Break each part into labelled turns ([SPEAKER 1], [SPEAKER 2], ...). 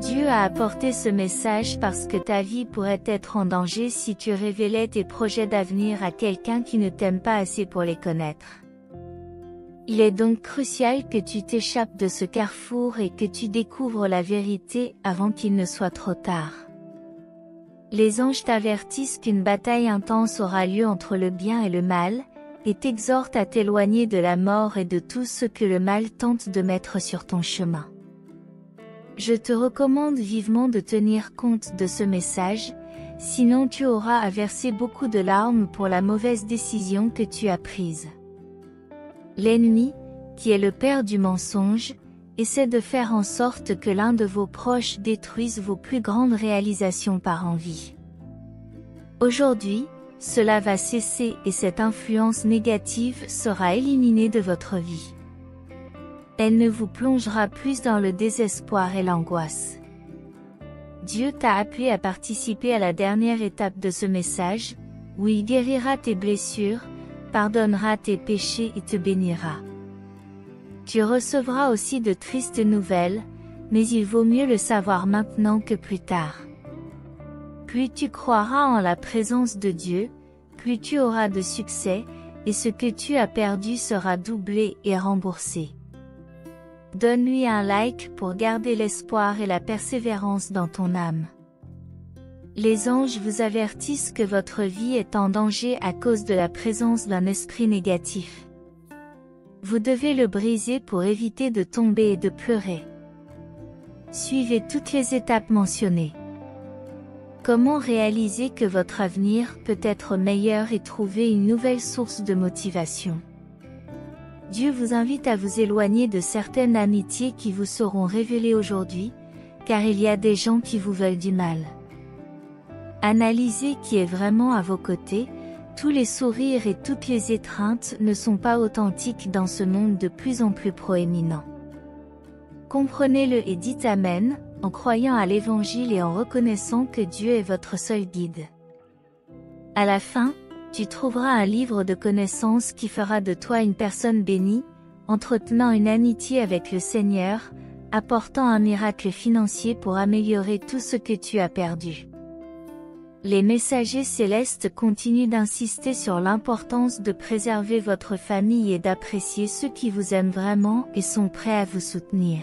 [SPEAKER 1] Dieu a apporté ce message parce que ta vie pourrait être en danger si tu révélais tes projets d'avenir à quelqu'un qui ne t'aime pas assez pour les connaître. Il est donc crucial que tu t'échappes de ce carrefour et que tu découvres la vérité avant qu'il ne soit trop tard. Les anges t'avertissent qu'une bataille intense aura lieu entre le bien et le mal, et t'exhortent à t'éloigner de la mort et de tout ce que le mal tente de mettre sur ton chemin. Je te recommande vivement de tenir compte de ce message, sinon tu auras à verser beaucoup de larmes pour la mauvaise décision que tu as prise. L'ennemi, qui est le père du mensonge, essaie de faire en sorte que l'un de vos proches détruise vos plus grandes réalisations par envie. Aujourd'hui, cela va cesser et cette influence négative sera éliminée de votre vie. Elle ne vous plongera plus dans le désespoir et l'angoisse. Dieu t'a appelé à participer à la dernière étape de ce message, où il guérira tes blessures, pardonnera tes péchés et te bénira. Tu recevras aussi de tristes nouvelles, mais il vaut mieux le savoir maintenant que plus tard. Plus tu croiras en la présence de Dieu, plus tu auras de succès, et ce que tu as perdu sera doublé et remboursé. Donne-lui un like pour garder l'espoir et la persévérance dans ton âme. Les anges vous avertissent que votre vie est en danger à cause de la présence d'un esprit négatif. Vous devez le briser pour éviter de tomber et de pleurer. Suivez toutes les étapes mentionnées. Comment réaliser que votre avenir peut être meilleur et trouver une nouvelle source de motivation? Dieu vous invite à vous éloigner de certaines amitiés qui vous seront révélées aujourd'hui, car il y a des gens qui vous veulent du mal. Analysez qui est vraiment à vos côtés, tous les sourires et toutes les étreintes ne sont pas authentiques dans ce monde de plus en plus proéminent. Comprenez-le et dites Amen, en croyant à l'Évangile et en reconnaissant que Dieu est votre seul guide. À la fin, tu trouveras un livre de connaissances qui fera de toi une personne bénie, entretenant une amitié avec le Seigneur, apportant un miracle financier pour améliorer tout ce que tu as perdu. Les messagers célestes continuent d'insister sur l'importance de préserver votre famille et d'apprécier ceux qui vous aiment vraiment et sont prêts à vous soutenir.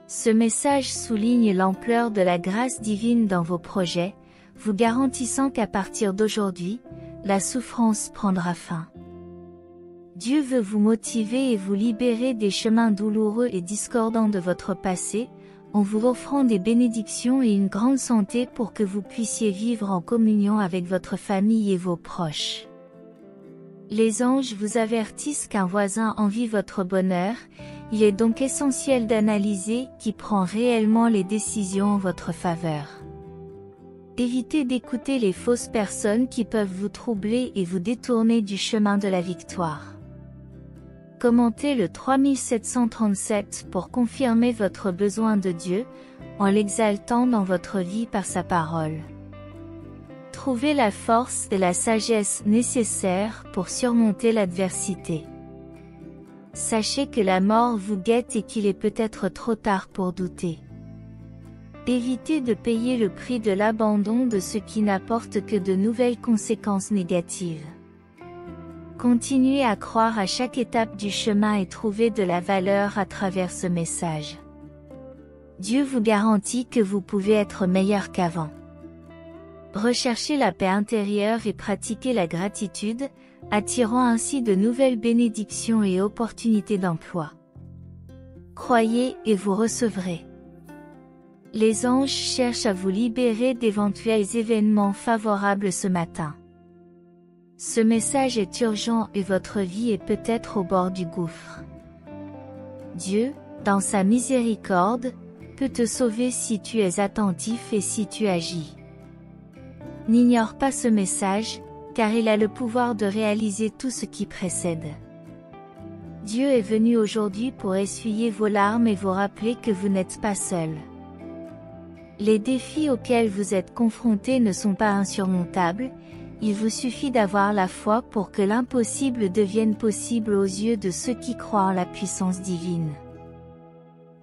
[SPEAKER 1] Ce message souligne l'ampleur de la grâce divine dans vos projets, vous garantissant qu'à partir d'aujourd'hui, la souffrance prendra fin. Dieu veut vous motiver et vous libérer des chemins douloureux et discordants de votre passé, en vous offrant des bénédictions et une grande santé pour que vous puissiez vivre en communion avec votre famille et vos proches. Les anges vous avertissent qu'un voisin envie votre bonheur, il est donc essentiel d'analyser qui prend réellement les décisions en votre faveur. Évitez d'écouter les fausses personnes qui peuvent vous troubler et vous détourner du chemin de la victoire. Commentez le 3737 pour confirmer votre besoin de Dieu, en l'exaltant dans votre vie par sa parole. Trouvez la force et la sagesse nécessaires pour surmonter l'adversité. Sachez que la mort vous guette et qu'il est peut-être trop tard pour douter. Évitez de payer le prix de l'abandon de ce qui n'apporte que de nouvelles conséquences négatives. Continuez à croire à chaque étape du chemin et trouvez de la valeur à travers ce message. Dieu vous garantit que vous pouvez être meilleur qu'avant. Recherchez la paix intérieure et pratiquez la gratitude, attirant ainsi de nouvelles bénédictions et opportunités d'emploi. Croyez et vous recevrez. Les anges cherchent à vous libérer d'éventuels événements favorables ce matin. Ce message est urgent et votre vie est peut-être au bord du gouffre. Dieu, dans sa miséricorde, peut te sauver si tu es attentif et si tu agis. N'ignore pas ce message, car il a le pouvoir de réaliser tout ce qui précède. Dieu est venu aujourd'hui pour essuyer vos larmes et vous rappeler que vous n'êtes pas seul. Les défis auxquels vous êtes confrontés ne sont pas insurmontables, il vous suffit d'avoir la foi pour que l'impossible devienne possible aux yeux de ceux qui croient en la puissance divine.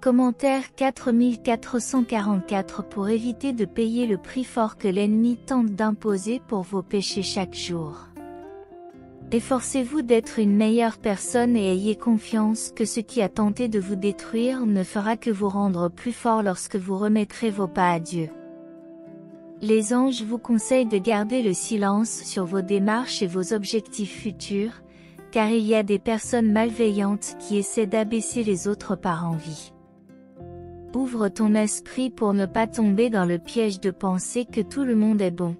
[SPEAKER 1] Commentaire 4444 Pour éviter de payer le prix fort que l'ennemi tente d'imposer pour vos péchés chaque jour. Efforcez-vous d'être une meilleure personne et ayez confiance que ce qui a tenté de vous détruire ne fera que vous rendre plus fort lorsque vous remettrez vos pas à Dieu. Les anges vous conseillent de garder le silence sur vos démarches et vos objectifs futurs, car il y a des personnes malveillantes qui essaient d'abaisser les autres par envie. Ouvre ton esprit pour ne pas tomber dans le piège de penser que tout le monde est bon.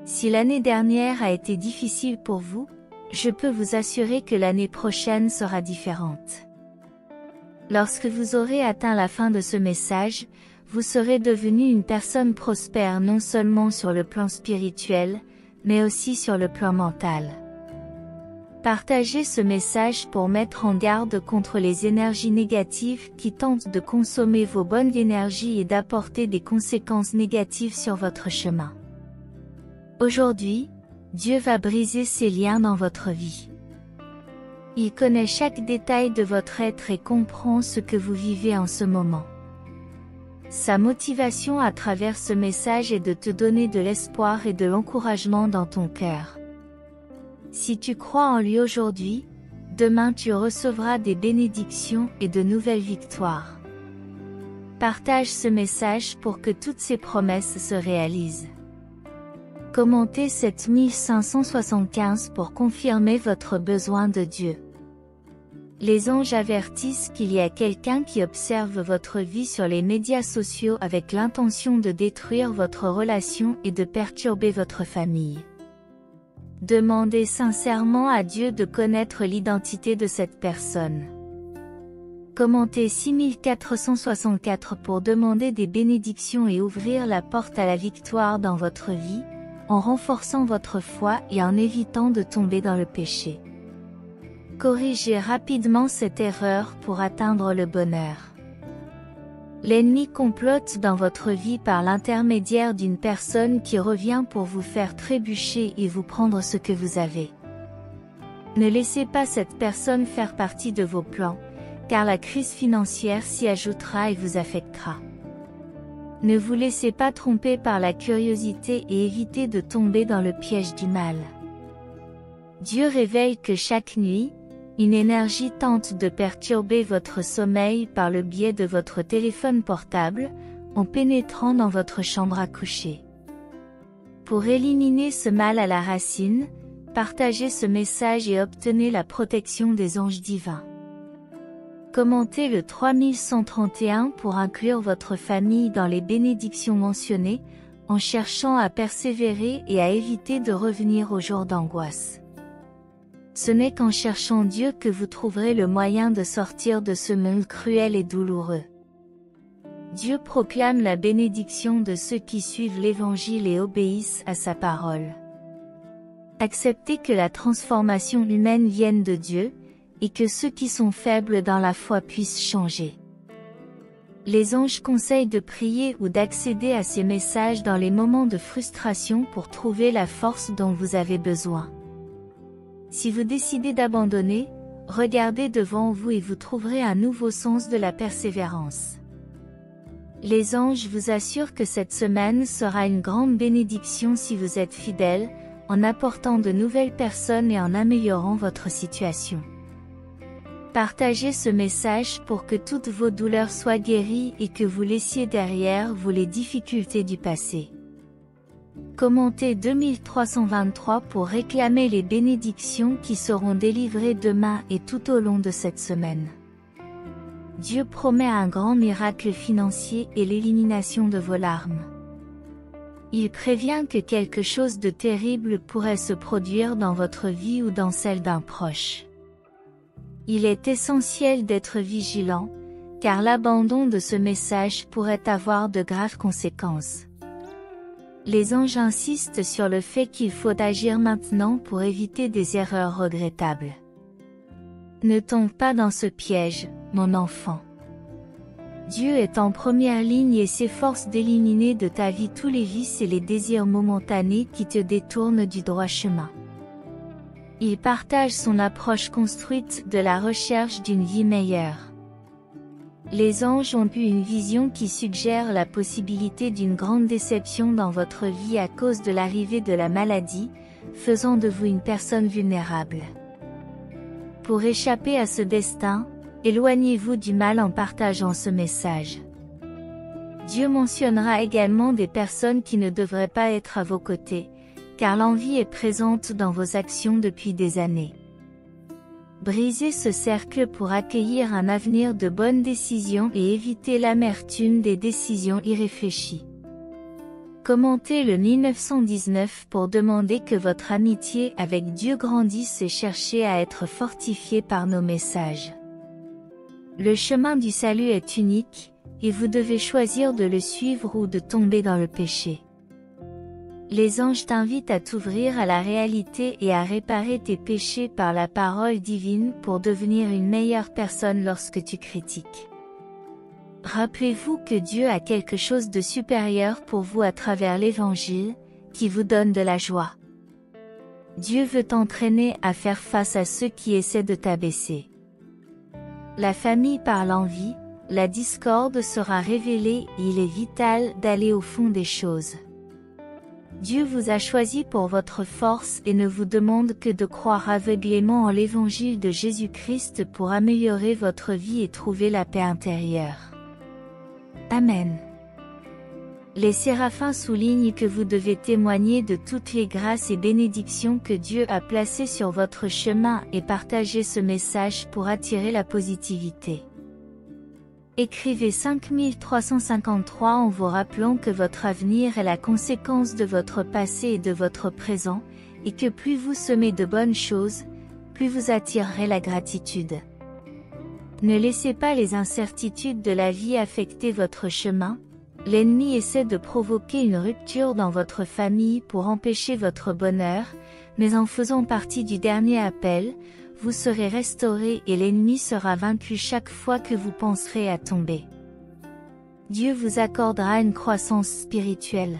[SPEAKER 1] Si l'année dernière a été difficile pour vous, je peux vous assurer que l'année prochaine sera différente. Lorsque vous aurez atteint la fin de ce message, vous serez devenu une personne prospère non seulement sur le plan spirituel, mais aussi sur le plan mental. Partagez ce message pour mettre en garde contre les énergies négatives qui tentent de consommer vos bonnes énergies et d'apporter des conséquences négatives sur votre chemin. Aujourd'hui, Dieu va briser ces liens dans votre vie. Il connaît chaque détail de votre être et comprend ce que vous vivez en ce moment. Sa motivation à travers ce message est de te donner de l'espoir et de l'encouragement dans ton cœur. Si tu crois en lui aujourd'hui, demain tu recevras des bénédictions et de nouvelles victoires. Partage ce message pour que toutes ces promesses se réalisent. Commentez 7575 pour confirmer votre besoin de Dieu. Les anges avertissent qu'il y a quelqu'un qui observe votre vie sur les médias sociaux avec l'intention de détruire votre relation et de perturber votre famille. Demandez sincèrement à Dieu de connaître l'identité de cette personne. Commentez 6464 pour demander des bénédictions et ouvrir la porte à la victoire dans votre vie, en renforçant votre foi et en évitant de tomber dans le péché. Corrigez rapidement cette erreur pour atteindre le bonheur. L'ennemi complote dans votre vie par l'intermédiaire d'une personne qui revient pour vous faire trébucher et vous prendre ce que vous avez. Ne laissez pas cette personne faire partie de vos plans, car la crise financière s'y ajoutera et vous affectera. Ne vous laissez pas tromper par la curiosité et évitez de tomber dans le piège du mal. Dieu révèle que chaque nuit, une énergie tente de perturber votre sommeil par le biais de votre téléphone portable, en pénétrant dans votre chambre à coucher. Pour éliminer ce mal à la racine, partagez ce message et obtenez la protection des anges divins. Commentez le 3131 pour inclure votre famille dans les bénédictions mentionnées, en cherchant à persévérer et à éviter de revenir aux jours d'angoisse. Ce n'est qu'en cherchant Dieu que vous trouverez le moyen de sortir de ce monde cruel et douloureux. Dieu proclame la bénédiction de ceux qui suivent l'Évangile et obéissent à sa parole. Acceptez que la transformation humaine vienne de Dieu, et que ceux qui sont faibles dans la foi puissent changer. Les anges conseillent de prier ou d'accéder à ces messages dans les moments de frustration pour trouver la force dont vous avez besoin. Si vous décidez d'abandonner, regardez devant vous et vous trouverez un nouveau sens de la persévérance. Les anges vous assurent que cette semaine sera une grande bénédiction si vous êtes fidèles, en apportant de nouvelles personnes et en améliorant votre situation. Partagez ce message pour que toutes vos douleurs soient guéries et que vous laissiez derrière vous les difficultés du passé. Commentez 2323 pour réclamer les bénédictions qui seront délivrées demain et tout au long de cette semaine. Dieu promet un grand miracle financier et l'élimination de vos larmes. Il prévient que quelque chose de terrible pourrait se produire dans votre vie ou dans celle d'un proche. Il est essentiel d'être vigilant, car l'abandon de ce message pourrait avoir de graves conséquences. Les anges insistent sur le fait qu'il faut agir maintenant pour éviter des erreurs regrettables. Ne tombe pas dans ce piège, mon enfant. Dieu est en première ligne et s'efforce d'éliminer de ta vie tous les vices et les désirs momentanés qui te détournent du droit chemin. Il partage son approche construite de la recherche d'une vie meilleure. Les anges ont eu une vision qui suggère la possibilité d'une grande déception dans votre vie à cause de l'arrivée de la maladie, faisant de vous une personne vulnérable. Pour échapper à ce destin, éloignez-vous du mal en partageant ce message. Dieu mentionnera également des personnes qui ne devraient pas être à vos côtés, car l'envie est présente dans vos actions depuis des années. Brisez ce cercle pour accueillir un avenir de bonnes décisions et éviter l'amertume des décisions irréfléchies. Commentez le 1919 pour demander que votre amitié avec Dieu grandisse et cherchez à être fortifié par nos messages. Le chemin du salut est unique, et vous devez choisir de le suivre ou de tomber dans le péché. Les anges t'invitent à t'ouvrir à la réalité et à réparer tes péchés par la parole divine pour devenir une meilleure personne lorsque tu critiques. Rappelez-vous que Dieu a quelque chose de supérieur pour vous à travers l'Évangile, qui vous donne de la joie. Dieu veut t'entraîner à faire face à ceux qui essaient de t'abaisser. La famille par l'envie, la discorde sera révélée et il est vital d'aller au fond des choses. Dieu vous a choisi pour votre force et ne vous demande que de croire aveuglément en l'évangile de Jésus-Christ pour améliorer votre vie et trouver la paix intérieure. Amen. Les séraphins soulignent que vous devez témoigner de toutes les grâces et bénédictions que Dieu a placées sur votre chemin et partager ce message pour attirer la positivité. Écrivez 5353 en vous rappelant que votre avenir est la conséquence de votre passé et de votre présent, et que plus vous semez de bonnes choses, plus vous attirerez la gratitude. Ne laissez pas les incertitudes de la vie affecter votre chemin. L'ennemi essaie de provoquer une rupture dans votre famille pour empêcher votre bonheur, mais en faisant partie du dernier appel, vous serez restauré et l'ennemi sera vaincu chaque fois que vous penserez à tomber. Dieu vous accordera une croissance spirituelle.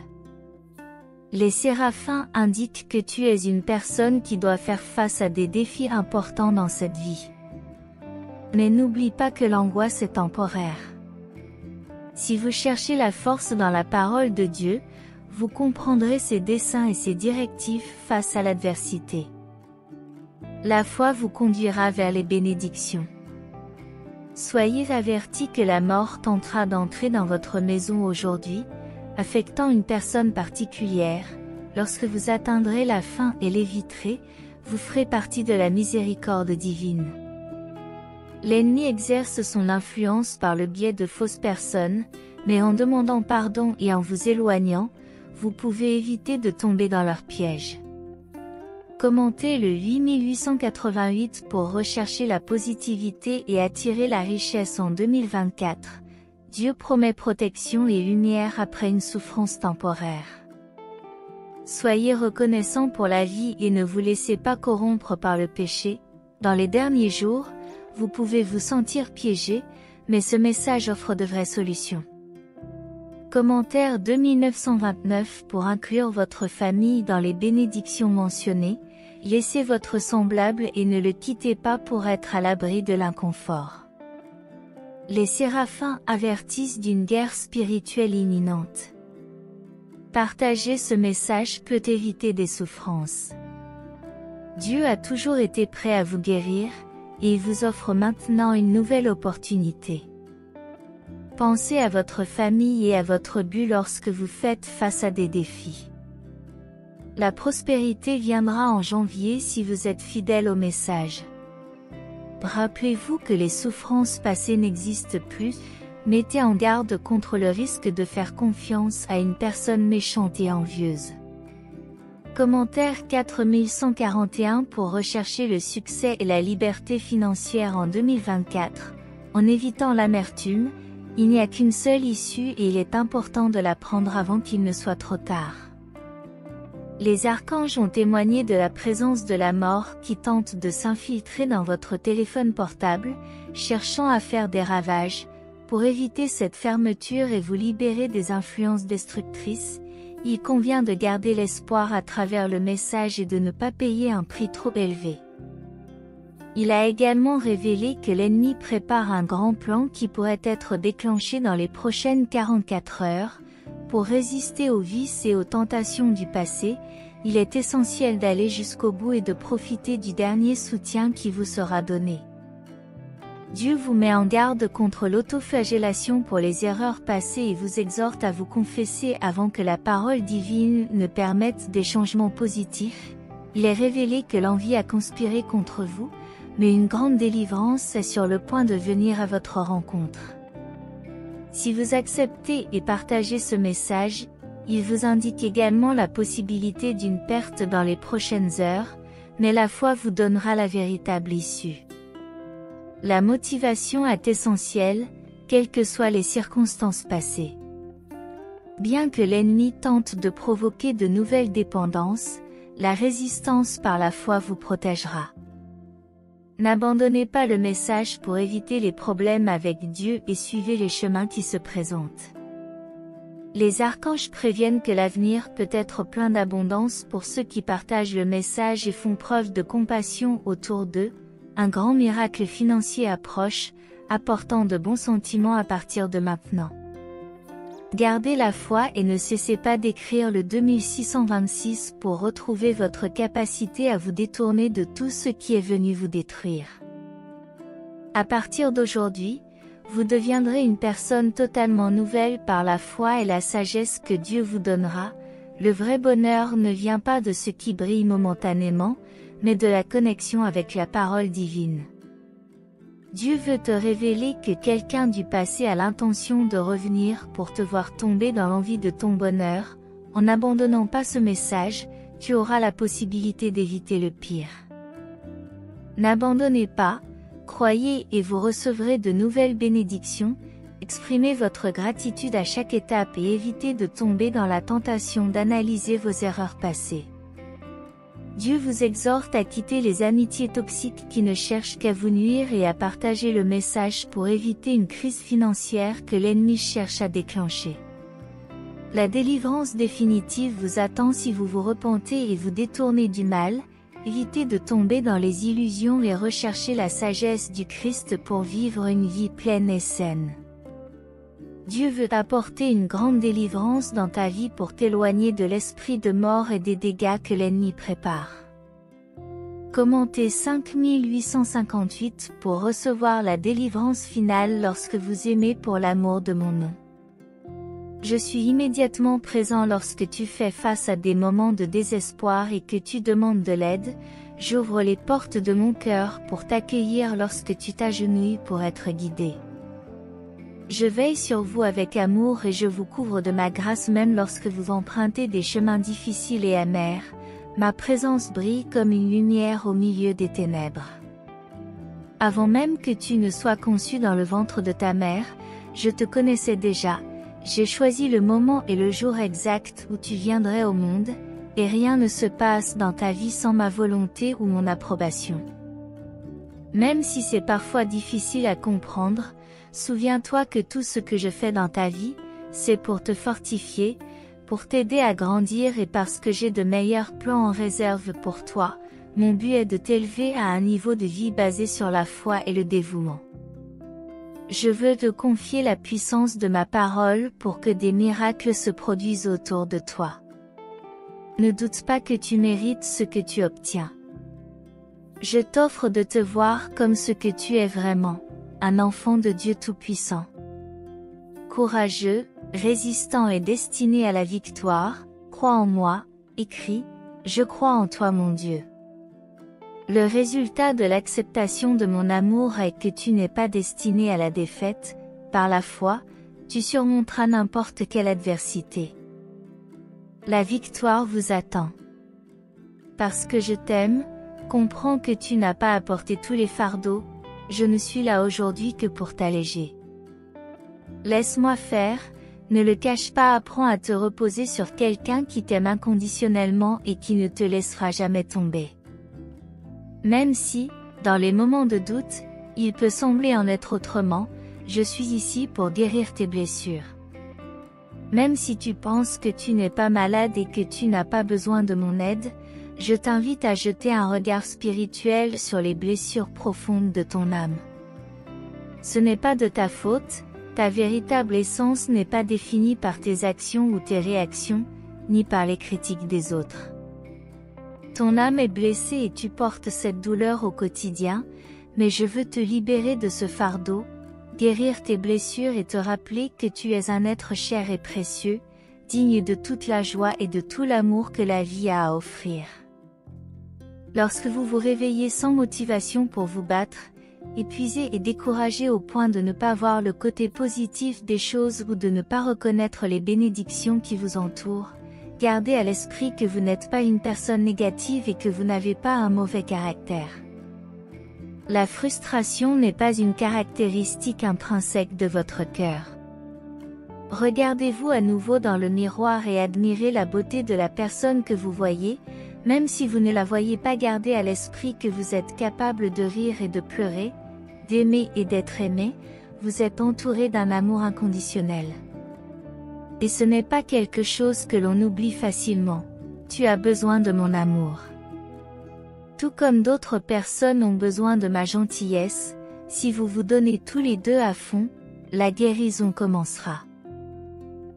[SPEAKER 1] Les séraphins indiquent que tu es une personne qui doit faire face à des défis importants dans cette vie. Mais n'oublie pas que l'angoisse est temporaire. Si vous cherchez la force dans la parole de Dieu, vous comprendrez ses desseins et ses directives face à l'adversité. La foi vous conduira vers les bénédictions. Soyez avertis que la mort tentera d'entrer dans votre maison aujourd'hui, affectant une personne particulière. Lorsque vous atteindrez la fin et l'éviterez, vous ferez partie de la miséricorde divine. L'ennemi exerce son influence par le biais de fausses personnes, mais en demandant pardon et en vous éloignant, vous pouvez éviter de tomber dans leur piège. Commentez le 8888 pour rechercher la positivité et attirer la richesse en 2024. Dieu promet protection et lumière après une souffrance temporaire. Soyez reconnaissants pour la vie et ne vous laissez pas corrompre par le péché. Dans les derniers jours, vous pouvez vous sentir piégé, mais ce message offre de vraies solutions. Commentaire 2929 pour inclure votre famille dans les bénédictions mentionnées. Laissez votre semblable et ne le quittez pas pour être à l'abri de l'inconfort. Les séraphins avertissent d'une guerre spirituelle imminente. Partager ce message peut éviter des souffrances. Dieu a toujours été prêt à vous guérir, et il vous offre maintenant une nouvelle opportunité. Pensez à votre famille et à votre but lorsque vous faites face à des défis. La prospérité viendra en janvier si vous êtes fidèle au message. Rappelez-vous que les souffrances passées n'existent plus, mettez en garde contre le risque de faire confiance à une personne méchante et envieuse. Commentaire 4141 pour rechercher le succès et la liberté financière en 2024. En évitant l'amertume, il n'y a qu'une seule issue et il est important de la prendre avant qu'il ne soit trop tard. Les archanges ont témoigné de la présence de la mort qui tente de s'infiltrer dans votre téléphone portable, cherchant à faire des ravages. Pour éviter cette fermeture et vous libérer des influences destructrices, il convient de garder l'espoir à travers le message et de ne pas payer un prix trop élevé. Il a également révélé que l'ennemi prépare un grand plan qui pourrait être déclenché dans les prochaines 44 heures. Pour résister aux vices et aux tentations du passé, il est essentiel d'aller jusqu'au bout et de profiter du dernier soutien qui vous sera donné. Dieu vous met en garde contre l'autoflagellation pour les erreurs passées et vous exhorte à vous confesser avant que la parole divine ne permette des changements positifs. Il est révélé que l'envie a conspiré contre vous, mais une grande délivrance est sur le point de venir à votre rencontre. Si vous acceptez et partagez ce message, il vous indique également la possibilité d'une perte dans les prochaines heures, mais la foi vous donnera la véritable issue. La motivation est essentielle, quelles que soient les circonstances passées. Bien que l'ennemi tente de provoquer de nouvelles dépendances, la résistance par la foi vous protégera. N'abandonnez pas le message pour éviter les problèmes avec Dieu et suivez les chemins qui se présentent. Les archanges préviennent que l'avenir peut être plein d'abondance pour ceux qui partagent le message et font preuve de compassion autour d'eux. Un grand miracle financier approche, apportant de bons sentiments à partir de maintenant. Gardez la foi et ne cessez pas d'écrire le 2626 pour retrouver votre capacité à vous détourner de tout ce qui est venu vous détruire. À partir d'aujourd'hui, vous deviendrez une personne totalement nouvelle par la foi et la sagesse que Dieu vous donnera. Le vrai bonheur ne vient pas de ce qui brille momentanément, mais de la connexion avec la parole divine. Dieu veut te révéler que quelqu'un du passé a l'intention de revenir pour te voir tomber dans l'envie de ton bonheur. En n'abandonnant pas ce message, tu auras la possibilité d'éviter le pire. N'abandonnez pas, croyez et vous recevrez de nouvelles bénédictions. Exprimez votre gratitude à chaque étape et évitez de tomber dans la tentation d'analyser vos erreurs passées. Dieu vous exhorte à quitter les amitiés toxiques qui ne cherchent qu'à vous nuire et à partager le message pour éviter une crise financière que l'ennemi cherche à déclencher. La délivrance définitive vous attend si vous vous repentez et vous détournez du mal. Évitez de tomber dans les illusions et recherchez la sagesse du Christ pour vivre une vie pleine et saine. Dieu veut apporter une grande délivrance dans ta vie pour t'éloigner de l'esprit de mort et des dégâts que l'ennemi prépare. Commentez 5858 pour recevoir la délivrance finale lorsque vous aimez pour l'amour de mon nom. Je suis immédiatement présent lorsque tu fais face à des moments de désespoir et que tu demandes de l'aide. J'ouvre les portes de mon cœur pour t'accueillir lorsque tu t'agenouilles pour être guidé. Je veille sur vous avec amour et je vous couvre de ma grâce même lorsque vous empruntez des chemins difficiles et amers. Ma présence brille comme une lumière au milieu des ténèbres. Avant même que tu ne sois conçu dans le ventre de ta mère, je te connaissais déjà. J'ai choisi le moment et le jour exact où tu viendrais au monde, et rien ne se passe dans ta vie sans ma volonté ou mon approbation. Même si c'est parfois difficile à comprendre, souviens-toi que tout ce que je fais dans ta vie, c'est pour te fortifier, pour t'aider à grandir et parce que j'ai de meilleurs plans en réserve pour toi. Mon but est de t'élever à un niveau de vie basé sur la foi et le dévouement. Je veux te confier la puissance de ma parole pour que des miracles se produisent autour de toi. Ne doute pas que tu mérites ce que tu obtiens. Je t'offre de te voir comme ce que tu es vraiment, un enfant de Dieu Tout-Puissant. Courageux, résistant et destiné à la victoire, crois en moi, et crie, je crois en toi mon Dieu. Le résultat de l'acceptation de mon amour est que tu n'es pas destiné à la défaite. Par la foi, tu surmonteras n'importe quelle adversité. La victoire vous attend. Parce que je t'aime, comprends que tu n'as pas à porter tous les fardeaux, je ne suis là aujourd'hui que pour t'alléger. Laisse-moi faire, ne le cache pas, apprends à te reposer sur quelqu'un qui t'aime inconditionnellement et qui ne te laissera jamais tomber. Même si, dans les moments de doute, il peut sembler en être autrement, je suis ici pour guérir tes blessures. Même si tu penses que tu n'es pas malade et que tu n'as pas besoin de mon aide, Je t'invite à jeter un regard spirituel sur les blessures profondes de ton âme. Ce n'est pas de ta faute, ta véritable essence n'est pas définie par tes actions ou tes réactions, ni par les critiques des autres. Ton âme est blessée et tu portes cette douleur au quotidien, mais je veux te libérer de ce fardeau, guérir tes blessures et te rappeler que tu es un être cher et précieux, digne de toute la joie et de tout l'amour que la vie a à offrir. Lorsque vous vous réveillez sans motivation pour vous battre, épuisé et découragé au point de ne pas voir le côté positif des choses ou de ne pas reconnaître les bénédictions qui vous entourent, gardez à l'esprit que vous n'êtes pas une personne négative et que vous n'avez pas un mauvais caractère. La frustration n'est pas une caractéristique intrinsèque de votre cœur. Regardez-vous à nouveau dans le miroir et admirez la beauté de la personne que vous voyez, même si vous ne la voyez pas. Gardez à l'esprit que vous êtes capable de rire et de pleurer, d'aimer et d'être aimé, vous êtes entouré d'un amour inconditionnel. Et ce n'est pas quelque chose que l'on oublie facilement, tu as besoin de mon amour. Tout comme d'autres personnes ont besoin de ma gentillesse, si vous vous donnez tous les deux à fond, la guérison commencera.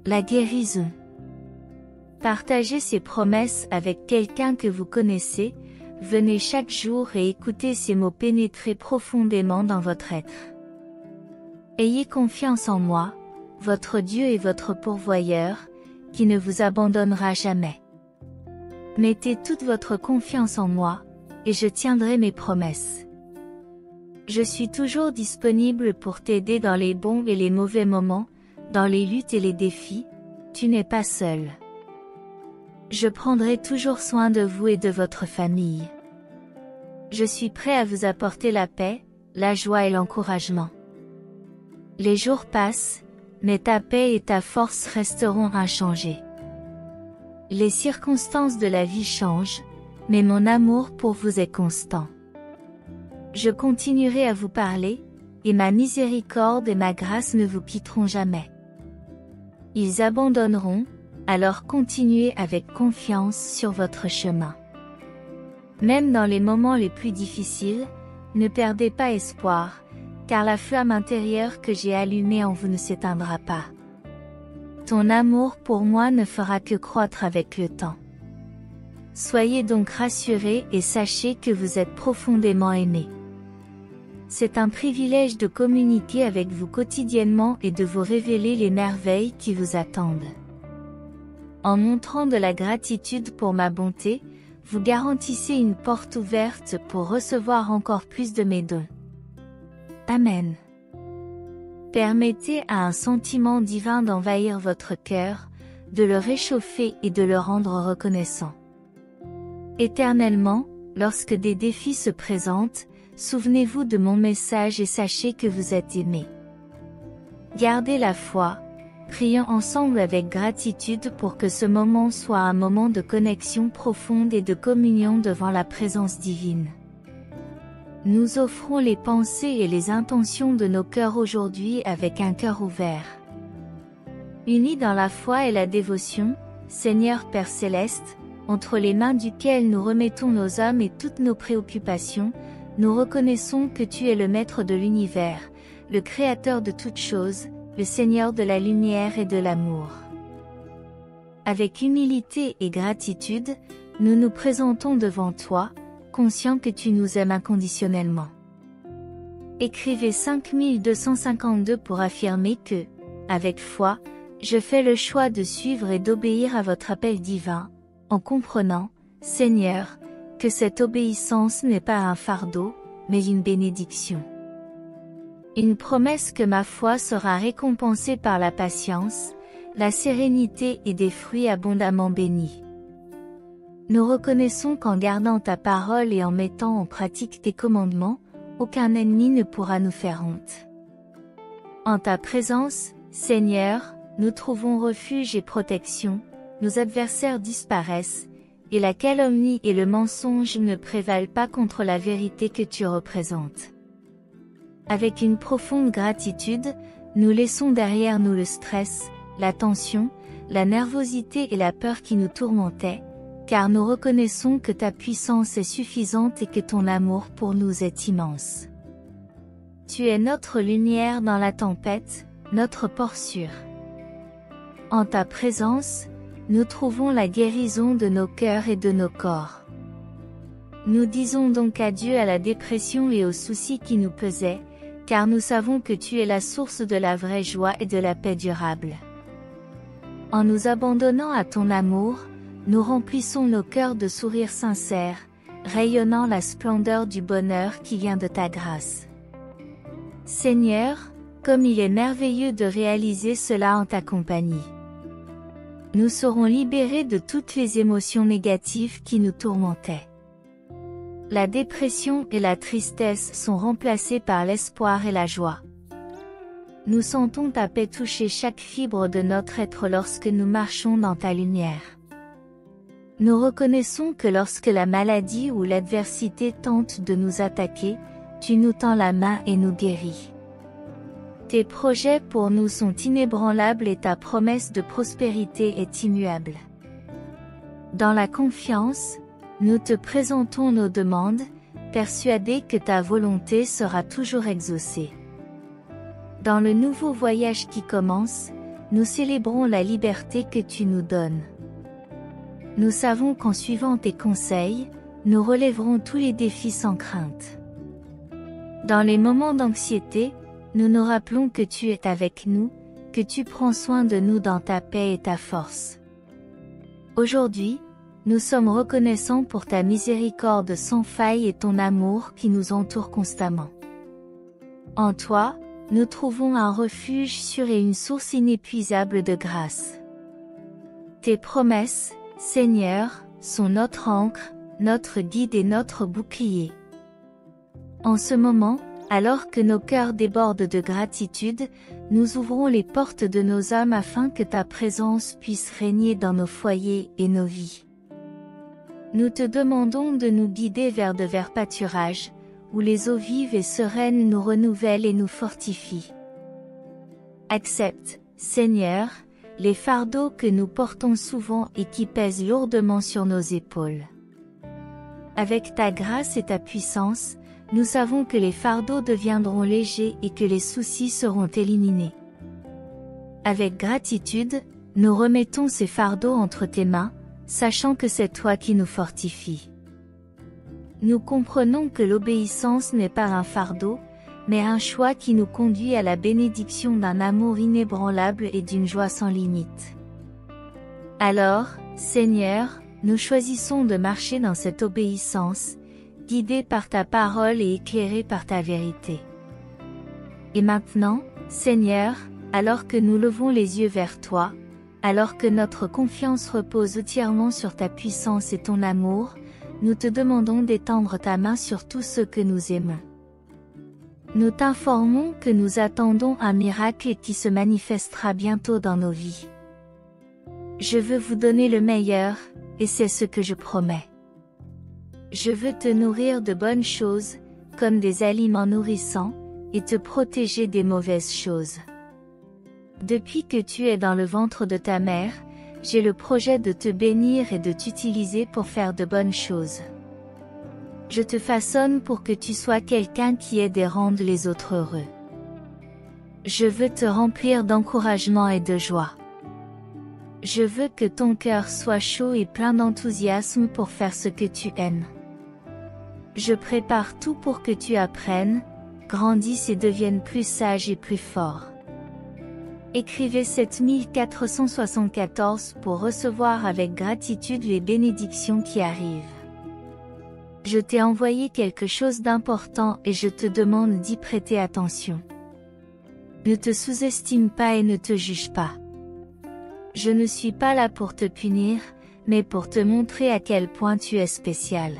[SPEAKER 1] La guérison. Partagez ces promesses avec quelqu'un que vous connaissez, venez chaque jour et écoutez ces mots pénétrer profondément dans votre être. Ayez confiance en moi, votre Dieu et votre pourvoyeur, qui ne vous abandonnera jamais. Mettez toute votre confiance en moi, et je tiendrai mes promesses. Je suis toujours disponible pour t'aider dans les bons et les mauvais moments, dans les luttes et les défis, tu n'es pas seul. Je prendrai toujours soin de vous et de votre famille. Je suis prêt à vous apporter la paix, la joie et l'encouragement. Les jours passent, mais ta paix et ta force resteront inchangées. Les circonstances de la vie changent, mais mon amour pour vous est constant. Je continuerai à vous parler, et ma miséricorde et ma grâce ne vous quitteront jamais. Ils abandonneront, alors continuez avec confiance sur votre chemin. Même dans les moments les plus difficiles, ne perdez pas espoir, car la flamme intérieure que j'ai allumée en vous ne s'éteindra pas. Ton amour pour moi ne fera que croître avec le temps. Soyez donc rassurés et sachez que vous êtes profondément aimés. C'est un privilège de communiquer avec vous quotidiennement et de vous révéler les merveilles qui vous attendent. En montrant de la gratitude pour ma bonté, vous garantissez une porte ouverte pour recevoir encore plus de mes dons. Amen. Permettez à un sentiment divin d'envahir votre cœur, de le réchauffer et de le rendre reconnaissant. Éternellement, lorsque des défis se présentent, souvenez-vous de mon message et sachez que vous êtes aimés. Gardez la foi, prions ensemble avec gratitude pour que ce moment soit un moment de connexion profonde et de communion devant la présence divine. Nous offrons les pensées et les intentions de nos cœurs aujourd'hui avec un cœur ouvert. Unis dans la foi et la dévotion, Seigneur Père Céleste, entre les mains duquel nous remettons nos âmes et toutes nos préoccupations, nous reconnaissons que tu es le Maître de l'univers, le Créateur de toutes choses, le Seigneur de la lumière et de l'amour. Avec humilité et gratitude, nous nous présentons devant toi, conscients que tu nous aimes inconditionnellement. Écrivez 5252 pour affirmer que, avec foi, je fais le choix de suivre et d'obéir à votre appel divin, en comprenant, Seigneur, que cette obéissance n'est pas un fardeau, mais une bénédiction. Une promesse que ma foi sera récompensée par la patience, la sérénité et des fruits abondamment bénis. Nous reconnaissons qu'en gardant ta parole et en mettant en pratique tes commandements, aucun ennemi ne pourra nous faire honte. En ta présence, Seigneur, nous trouvons refuge et protection, nos adversaires disparaissent, et la calomnie et le mensonge ne prévalent pas contre la vérité que tu représentes. Avec une profonde gratitude, nous laissons derrière nous le stress, la tension, la nervosité et la peur qui nous tourmentaient, car nous reconnaissons que ta puissance est suffisante et que ton amour pour nous est immense. Tu es notre lumière dans la tempête, notre port sûr. En ta présence, nous trouvons la guérison de nos cœurs et de nos corps. Nous disons donc adieu à la dépression et aux soucis qui nous pesaient, car nous savons que tu es la source de la vraie joie et de la paix durable. En nous abandonnant à ton amour, nous remplissons nos cœurs de sourires sincères, rayonnant la splendeur du bonheur qui vient de ta grâce. Seigneur, comme il est merveilleux de réaliser cela en ta compagnie. Nous serons libérés de toutes les émotions négatives qui nous tourmentaient. La dépression et la tristesse sont remplacées par l'espoir et la joie. Nous sentons ta paix toucher chaque fibre de notre être lorsque nous marchons dans ta lumière. Nous reconnaissons que lorsque la maladie ou l'adversité tente de nous attaquer, tu nous tends la main et nous guéris. Tes projets pour nous sont inébranlables et ta promesse de prospérité est immuable. Dans la confiance, nous te présentons nos demandes, persuadés que ta volonté sera toujours exaucée. Dans le nouveau voyage qui commence, nous célébrons la liberté que tu nous donnes. Nous savons qu'en suivant tes conseils, nous relèverons tous les défis sans crainte. Dans les moments d'anxiété, nous nous rappelons que tu es avec nous, que tu prends soin de nous dans ta paix et ta force. Aujourd'hui, nous sommes reconnaissants pour ta miséricorde sans faille et ton amour qui nous entoure constamment. En toi, nous trouvons un refuge sûr et une source inépuisable de grâce. Tes promesses, Seigneur, sont notre ancre, notre guide et notre bouclier. En ce moment, alors que nos cœurs débordent de gratitude, nous ouvrons les portes de nos âmes afin que ta présence puisse régner dans nos foyers et nos vies. Nous te demandons de nous guider vers de verts pâturages, où les eaux vives et sereines nous renouvellent et nous fortifient. Accepte, Seigneur, les fardeaux que nous portons souvent et qui pèsent lourdement sur nos épaules. Avec ta grâce et ta puissance, nous savons que les fardeaux deviendront légers et que les soucis seront éliminés. Avec gratitude, nous remettons ces fardeaux entre tes mains, sachant que c'est toi qui nous fortifies. Nous comprenons que l'obéissance n'est pas un fardeau, mais un choix qui nous conduit à la bénédiction d'un amour inébranlable et d'une joie sans limite. Alors, Seigneur, nous choisissons de marcher dans cette obéissance, guidés par ta parole et éclairés par ta vérité. Et maintenant, Seigneur, alors que nous levons les yeux vers toi, alors que notre confiance repose entièrement sur ta puissance et ton amour, nous te demandons d'étendre ta main sur tous ceux que nous aimons. Nous t'informons que nous attendons un miracle qui se manifestera bientôt dans nos vies. Je veux vous donner le meilleur, et c'est ce que je promets. Je veux te nourrir de bonnes choses, comme des aliments nourrissants, et te protéger des mauvaises choses. Depuis que tu es dans le ventre de ta mère, j'ai le projet de te bénir et de t'utiliser pour faire de bonnes choses. Je te façonne pour que tu sois quelqu'un qui aide et rende les autres heureux. Je veux te remplir d'encouragement et de joie. Je veux que ton cœur soit chaud et plein d'enthousiasme pour faire ce que tu aimes. Je prépare tout pour que tu apprennes, grandisses et deviennes plus sage et plus fort. Écrivez 7474 pour recevoir avec gratitude les bénédictions qui arrivent. Je t'ai envoyé quelque chose d'important et je te demande d'y prêter attention. Ne te sous-estime pas et ne te juge pas. Je ne suis pas là pour te punir, mais pour te montrer à quel point tu es spécial.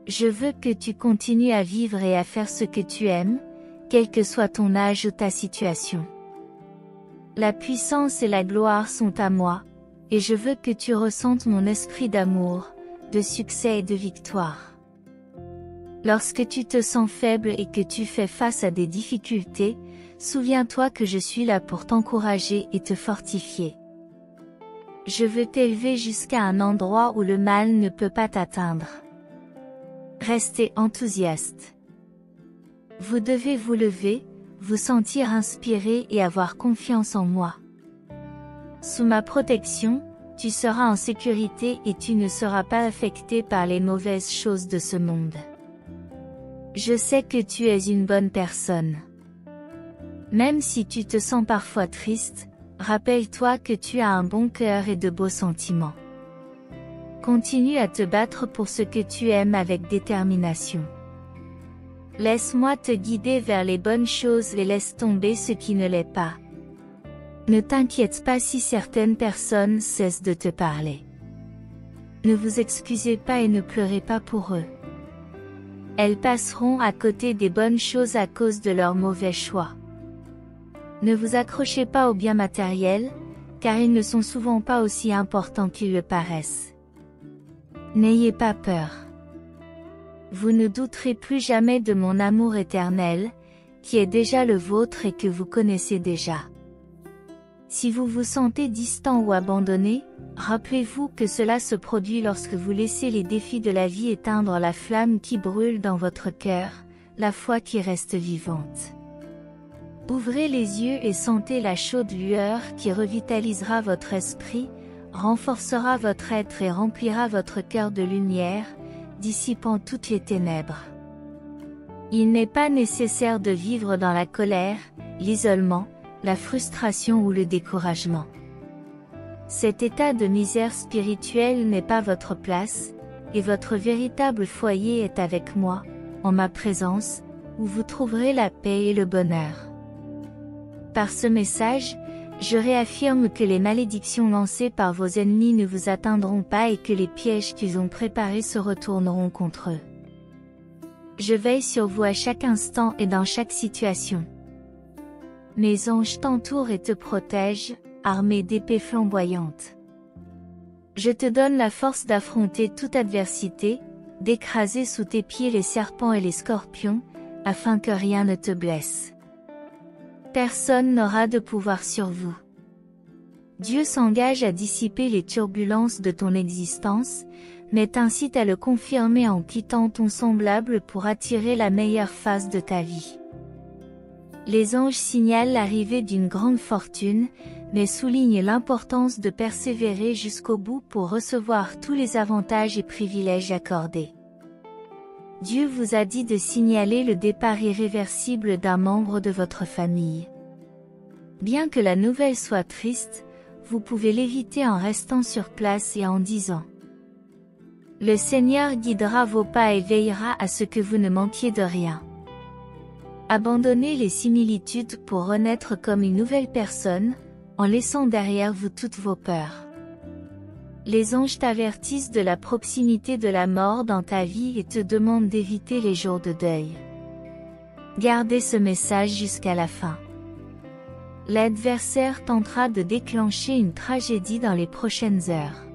[SPEAKER 1] Je veux que tu continues à vivre et à faire ce que tu aimes, quel que soit ton âge ou ta situation. La puissance et la gloire sont à moi, et je veux que tu ressentes mon esprit d'amour, de succès et de victoire. Lorsque tu te sens faible et que tu fais face à des difficultés, souviens-toi que je suis là pour t'encourager et te fortifier. Je veux t'élever jusqu'à un endroit où le mal ne peut pas t'atteindre. Restez enthousiaste. Vous devez vous lever, vous sentir inspiré et avoir confiance en moi. Sous ma protection, tu seras en sécurité et tu ne seras pas affecté par les mauvaises choses de ce monde. Je sais que tu es une bonne personne. Même si tu te sens parfois triste, rappelle-toi que tu as un bon cœur et de beaux sentiments. Continue à te battre pour ce que tu aimes avec détermination. Laisse-moi te guider vers les bonnes choses et laisse tomber ce qui ne l'est pas. Ne t'inquiète pas si certaines personnes cessent de te parler. Ne vous excusez pas et ne pleurez pas pour eux. Elles passeront à côté des bonnes choses à cause de leurs mauvais choix. Ne vous accrochez pas aux biens matériels, car ils ne sont souvent pas aussi importants qu'ils le paraissent. N'ayez pas peur. Vous ne douterez plus jamais de mon amour éternel, qui est déjà le vôtre et que vous connaissez déjà. Si vous vous sentez distant ou abandonné, rappelez-vous que cela se produit lorsque vous laissez les défis de la vie éteindre la flamme qui brûle dans votre cœur, la foi qui reste vivante. Ouvrez les yeux et sentez la chaude lueur qui revitalisera votre esprit, renforcera votre être et remplira votre cœur de lumière, dissipant toutes les ténèbres. Il n'est pas nécessaire de vivre dans la colère, l'isolement, la frustration ou le découragement. Cet état de misère spirituelle n'est pas votre place, et votre véritable foyer est avec moi, en ma présence, où vous trouverez la paix et le bonheur. Par ce message, je réaffirme que les malédictions lancées par vos ennemis ne vous atteindront pas et que les pièges qu'ils ont préparés se retourneront contre eux. Je veille sur vous à chaque instant et dans chaque situation. Mes anges t'entourent et te protègent, armés d'épées flamboyantes. Je te donne la force d'affronter toute adversité, d'écraser sous tes pieds les serpents et les scorpions, afin que rien ne te blesse. Personne n'aura de pouvoir sur vous. Dieu s'engage à dissiper les turbulences de ton existence, mais t'incite à le confirmer en quittant ton semblable pour attirer la meilleure phase de ta vie. Les anges signalent l'arrivée d'une grande fortune, mais soulignent l'importance de persévérer jusqu'au bout pour recevoir tous les avantages et privilèges accordés. Dieu vous a dit de signaler le départ irréversible d'un membre de votre famille. Bien que la nouvelle soit triste, vous pouvez l'éviter en restant sur place et en disant: Le Seigneur guidera vos pas et veillera à ce que vous ne manquiez de rien. Abandonnez les similitudes pour renaître comme une nouvelle personne, en laissant derrière vous toutes vos peurs. Les anges t'avertissent de la proximité de la mort dans ta vie et te demandent d'éviter les jours de deuil. Gardez ce message jusqu'à la fin. L'adversaire tentera de déclencher une tragédie dans les prochaines heures.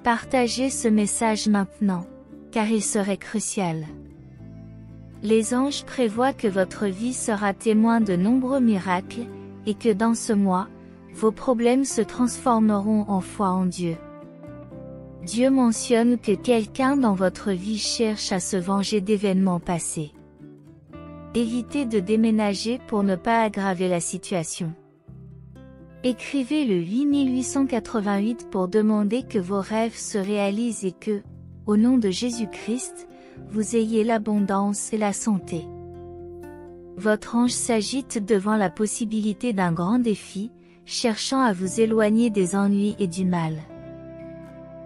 [SPEAKER 1] Partagez ce message maintenant, car il serait crucial. Les anges prévoient que votre vie sera témoin de nombreux miracles, et que dans ce mois, vos problèmes se transformeront en foi en Dieu. Dieu mentionne que quelqu'un dans votre vie cherche à se venger d'événements passés. Évitez de déménager pour ne pas aggraver la situation. Écrivez le 8888 pour demander que vos rêves se réalisent et que, au nom de Jésus-Christ, vous ayez l'abondance et la santé. Votre ange s'agite devant la possibilité d'un grand défi, cherchant à vous éloigner des ennuis et du mal.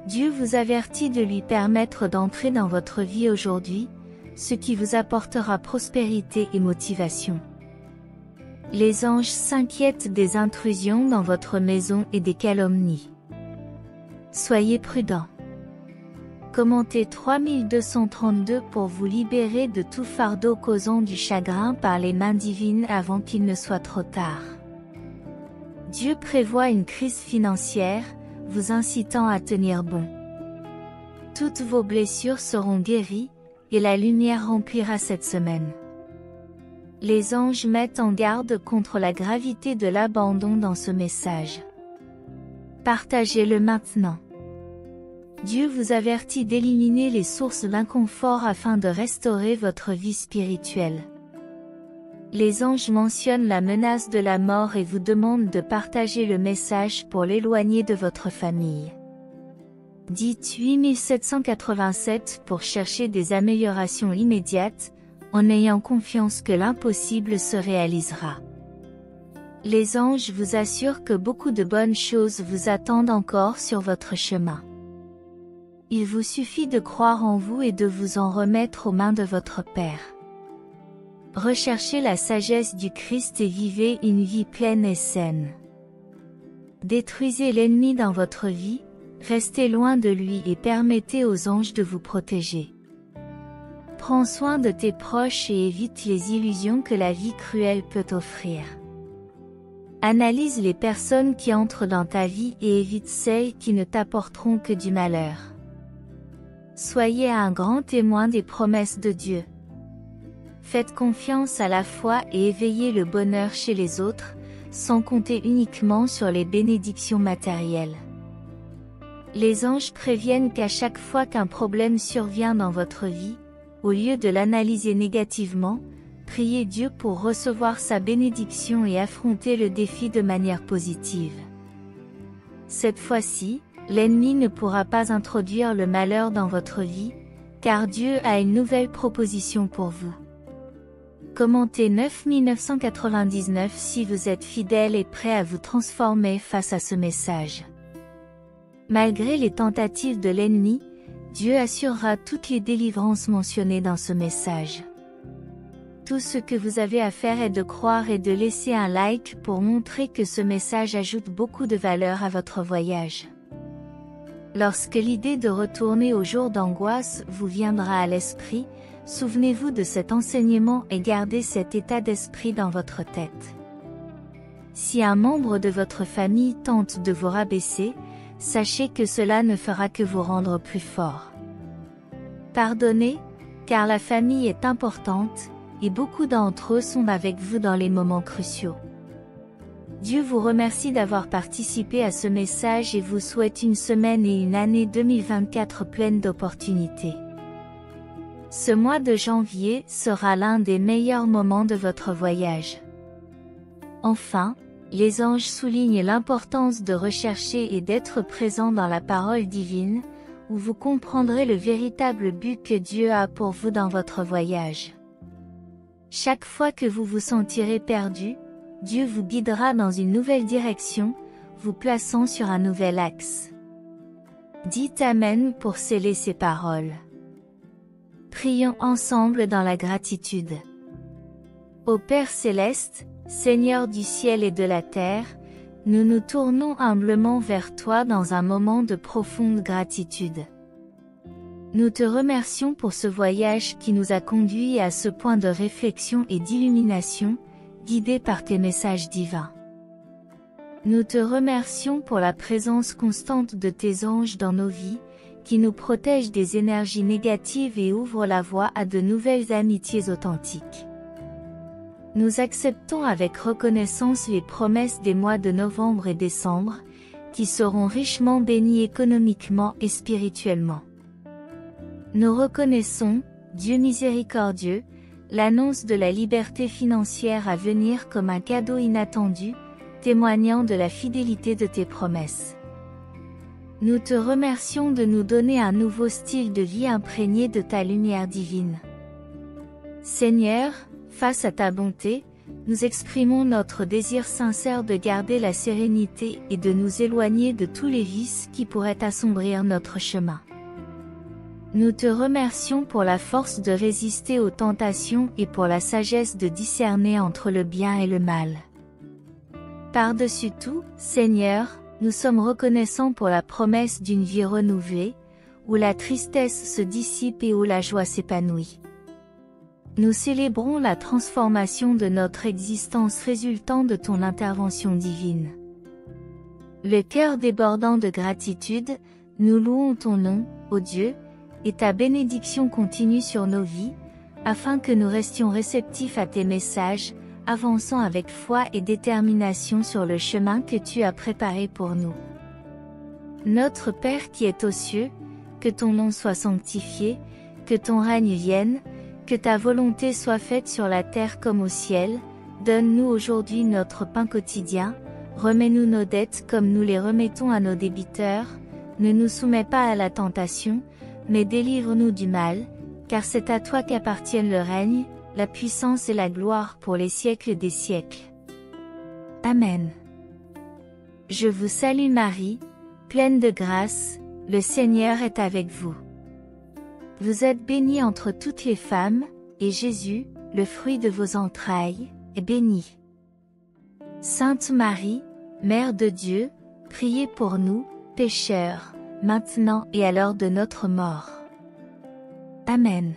[SPEAKER 1] Dieu vous avertit de lui permettre d'entrer dans votre vie aujourd'hui, ce qui vous apportera prospérité et motivation. Les anges s'inquiètent des intrusions dans votre maison et des calomnies. Soyez prudents. Commentez 3232 pour vous libérer de tout fardeau causant du chagrin par les mains divines avant qu'il ne soit trop tard. Dieu prévoit une crise financière, vous incitant à tenir bon. Toutes vos blessures seront guéries, et la lumière remplira cette semaine. Les anges mettent en garde contre la gravité de l'abandon dans ce message. Partagez-le maintenant. Dieu vous avertit d'éliminer les sources d'inconfort afin de restaurer votre vie spirituelle. Les anges mentionnent la menace de la mort et vous demandent de partager le message pour l'éloigner de votre famille. Dites 8787 pour chercher des améliorations immédiates, en ayant confiance que l'impossible se réalisera. Les anges vous assurent que beaucoup de bonnes choses vous attendent encore sur votre chemin. Il vous suffit de croire en vous et de vous en remettre aux mains de votre Père. Recherchez la sagesse du Christ et vivez une vie pleine et saine. Détruisez l'ennemi dans votre vie, restez loin de lui et permettez aux anges de vous protéger. Prends soin de tes proches et évite les illusions que la vie cruelle peut offrir. Analyse les personnes qui entrent dans ta vie et évite celles qui ne t'apporteront que du malheur. Soyez un grand témoin des promesses de Dieu. Faites confiance à la foi et éveillez le bonheur chez les autres, sans compter uniquement sur les bénédictions matérielles. Les anges préviennent qu'à chaque fois qu'un problème survient dans votre vie, au lieu de l'analyser négativement, priez Dieu pour recevoir sa bénédiction et affronter le défi de manière positive. Cette fois-ci, l'ennemi ne pourra pas introduire le malheur dans votre vie, car Dieu a une nouvelle proposition pour vous. Commentez 9999 si vous êtes fidèle et prêt à vous transformer face à ce message. Malgré les tentatives de l'ennemi, Dieu assurera toutes les délivrances mentionnées dans ce message. Tout ce que vous avez à faire est de croire et de laisser un like pour montrer que ce message ajoute beaucoup de valeur à votre voyage. Lorsque l'idée de retourner au jour d'angoisse vous viendra à l'esprit, souvenez-vous de cet enseignement et gardez cet état d'esprit dans votre tête. Si un membre de votre famille tente de vous rabaisser, sachez que cela ne fera que vous rendre plus fort. Pardonnez, car la famille est importante, et beaucoup d'entre eux sont avec vous dans les moments cruciaux. Dieu vous remercie d'avoir participé à ce message et vous souhaite une semaine et une année 2024 pleine d'opportunités. Ce mois de janvier sera l'un des meilleurs moments de votre voyage. Enfin, les anges soulignent l'importance de rechercher et d'être présent dans la parole divine, où vous comprendrez le véritable but que Dieu a pour vous dans votre voyage. Chaque fois que vous vous sentirez perdu, Dieu vous guidera dans une nouvelle direction, vous plaçant sur un nouvel axe. Dites Amen pour sceller ces paroles. Prions ensemble dans la gratitude. Ô Père céleste, Seigneur du ciel et de la terre, nous nous tournons humblement vers toi dans un moment de profonde gratitude. Nous te remercions pour ce voyage qui nous a conduits à ce point de réflexion et d'illumination, guidés par tes messages divins. Nous te remercions pour la présence constante de tes anges dans nos vies, qui nous protègent des énergies négatives et ouvrent la voie à de nouvelles amitiés authentiques. Nous acceptons avec reconnaissance les promesses des mois de novembre et décembre, qui seront richement bénis économiquement et spirituellement. Nous reconnaissons, Dieu miséricordieux, l'annonce de la liberté financière à venir comme un cadeau inattendu, témoignant de la fidélité de tes promesses. Nous te remercions de nous donner un nouveau style de vie imprégné de ta lumière divine. Seigneur, face à ta bonté, nous exprimons notre désir sincère de garder la sérénité et de nous éloigner de tous les vices qui pourraient assombrir notre chemin. Nous te remercions pour la force de résister aux tentations et pour la sagesse de discerner entre le bien et le mal. Par-dessus tout, Seigneur, nous sommes reconnaissants pour la promesse d'une vie renouvelée, où la tristesse se dissipe et où la joie s'épanouit. Nous célébrons la transformation de notre existence résultant de ton intervention divine. Le cœur débordant de gratitude, nous louons ton nom, ô Dieu, et ta bénédiction continue sur nos vies, afin que nous restions réceptifs à tes messages, avançant avec foi et détermination sur le chemin que tu as préparé pour nous. Notre Père qui es aux cieux, que ton nom soit sanctifié, que ton règne vienne, que ta volonté soit faite sur la terre comme au ciel. Donne-nous aujourd'hui notre pain quotidien, remets-nous nos dettes comme nous les remettons à nos débiteurs, ne nous soumets pas à la tentation, mais délivre-nous du mal, car c'est à toi qu'appartiennent le règne, la puissance et la gloire pour les siècles des siècles. Amen. Je vous salue Marie, pleine de grâce, le Seigneur est avec vous. Vous êtes bénie entre toutes les femmes, et Jésus, le fruit de vos entrailles, est béni. Sainte Marie, Mère de Dieu, priez pour nous, pécheurs, maintenant et à l'heure de notre mort. Amen.